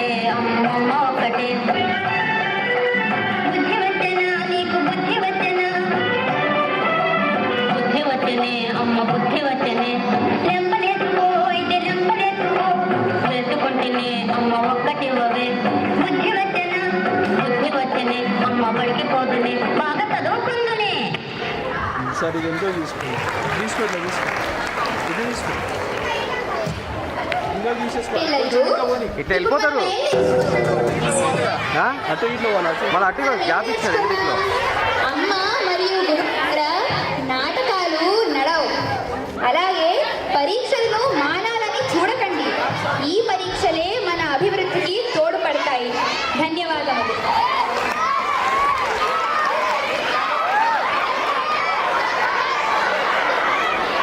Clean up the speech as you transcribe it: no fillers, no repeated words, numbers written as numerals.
ఒకటే అమ్మమ్మ ఒకటే. బుద్ధి వచ్చేనా నీకు బుద్ధి వచ్చేనా? బుద్ధి వచ్చేనే అమ్మ బుద్ధి వచ్చేనే. లెంపలేసుకో అయితే లెంపలేసుకో, వేసుకుంటేనే అమ్మ ఒక్కటివ్వవే. బుద్ధి వచ్చేనా బుద్ధి వచ్చేనే అమ్మ బడికి పోతునే బాగా చదువుకుందునే. సరే ఇది ఎంతో తీసుకోండి ఇది తీసుకో ఇంకా తీసేసుకో. ఇట్లా వెళ్ళిపోతారు అటు ఇట్లా మళ్ళీ అటు గ్యాప్ ఇచ్చారు ఇంటిలో.